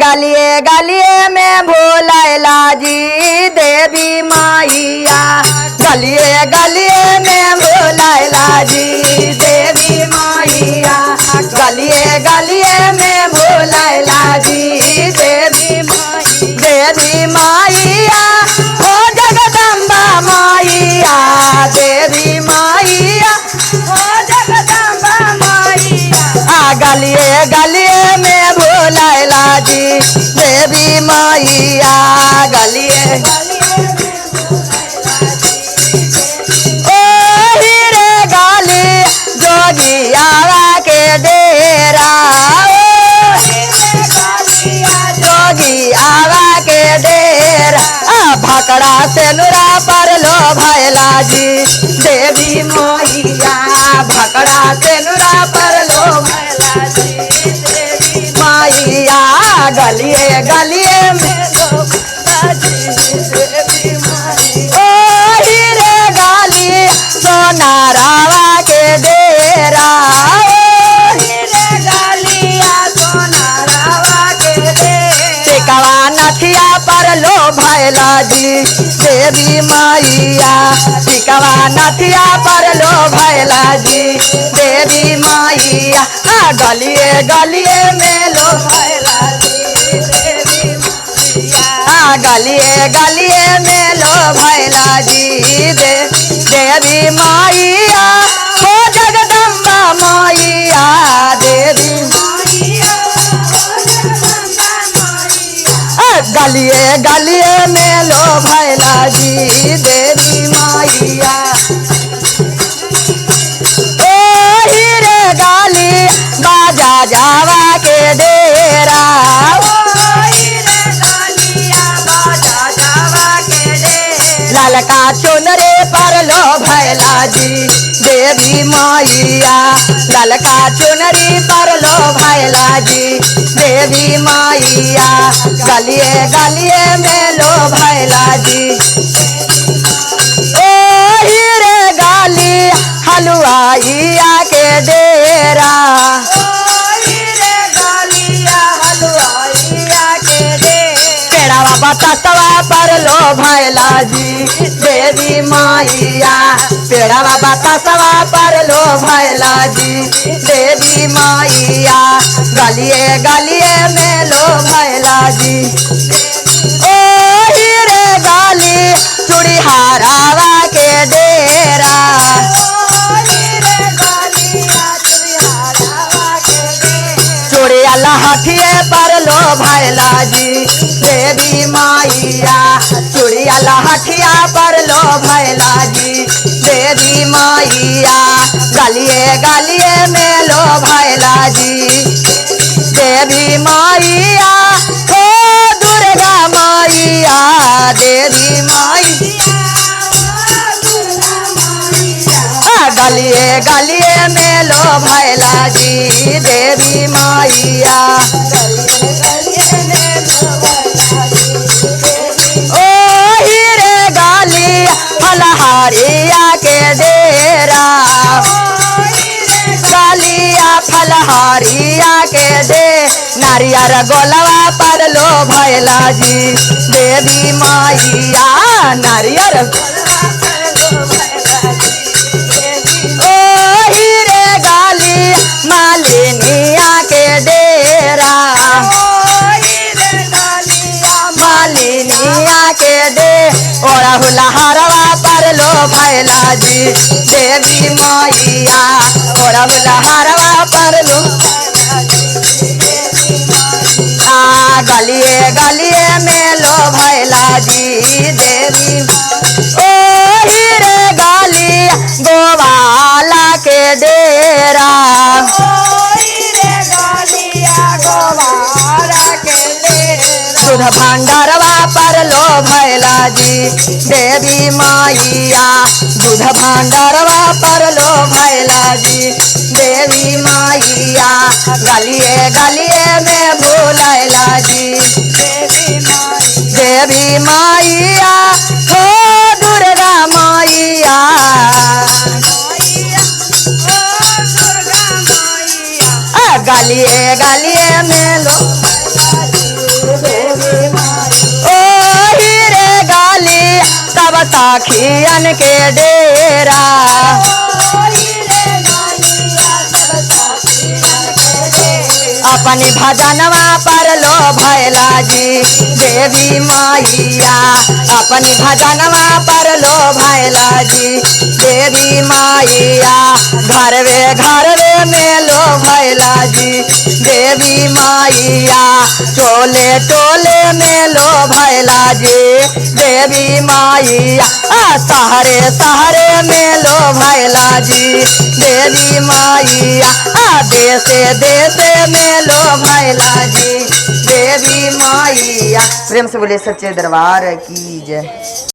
गलिए गलिए में भोलैला जी देवी माइया। गलिए गलिए में भोलैला जी देवी माइया। गलिए गलिए में भोलैला जी देवी माइया। हो जगदम्बा माइया देवी माइया। हो जगदम्बा माइया। गलिए गलिए में भोलैला जी देवी माइया। गलिए हीरे गाली जोगियावा के डेरा। जोगियावा के डेरा भकड़ा से नुरा पर लो भैला जी देवी माइया। भकड़ा से नुरा पर लो भैला जी देवी माइया। गलिए गलिए में लो देवी माइया। ओ हीरे गाली सोना रावा के डेरा। हीरे गालिया सोना रावा के डेरा टिकवा नथिया पर लो भैला जी देवी माइया। टिकवा नथिया पर लो भैला जी देवी माइया। गलिए गलिए में लो भैला जी देवी माइया। गलिए गलिए में लो भैला जी देवी माइया। हो जगदम्बा माइया देवी माइया। गलिए गलिए में लो भैला जी देवी माइया। ओ हीरे गाली बाजा जावा के डेरा। ललका चुनरे पर लो भैला जी देवी माइया। ललका चुनरी पर लो भैला जी देवी माइया। गलिए गलिए में लो भैला जी। ओ हीरे गाली हलवाइया के डेरा। पेड़ावा बतासवा पर लो भैला जी देवी माइया। पेड़ावा बतासवा पर लो भैला जी देवी माइया। गलिए गलिए में लो भैला जी। ओ हीरे गाली चूड़ीहारावा के डेरा। चूड़िया लहठिए पर लो भैला जी देवी माइया। चूड़िया लहठिया पर लो भैला जी देवी माइया। गलिए गलिए में लो भैला जी देवी माइया। हो दुर्गा माइया देवी माइया। गलिए गलिए में लो भैला जी देवी माइया। ओ हीरे गाली फलहारिया के डेरा। गालिया फलहारिया के दे नारियर गोलवा पर लो भैला जी देवी माइया। नारियर मालिनिया के डेरा। मालिनिया के डे ओरा हुलहारवा पर लो भैला जी देवी माइया। ओरा हुलहारवा पर लो गलिए गलिए में लो भैला जी देवी। ओ हीरे गाली गोवाला के डेरा। दूध भंडारवा पर लो भैला जी देवी माइया। दूध भंडारवा पर लो भैला जी देवी माइया। गलिए गलिए में भोलैला जी देवी माइया। हो दुर्गा माइया। गलिए गलिए में लो माईयन के डेरा। अपनी भजनवा पर लो भैला जी देवी माईया। अपनी भजनवा पर लो भैला जी देवी माईया। घरवे में लो भैला जी देवी माईया। टोले टोले में लो भैला जी देवी माईया। सहरे सहरे में लो भैला जी देवी माईया। देशे देशे में लो भैला जी देवी माईया। प्रेम से बोले सच्चे दरबार की जय।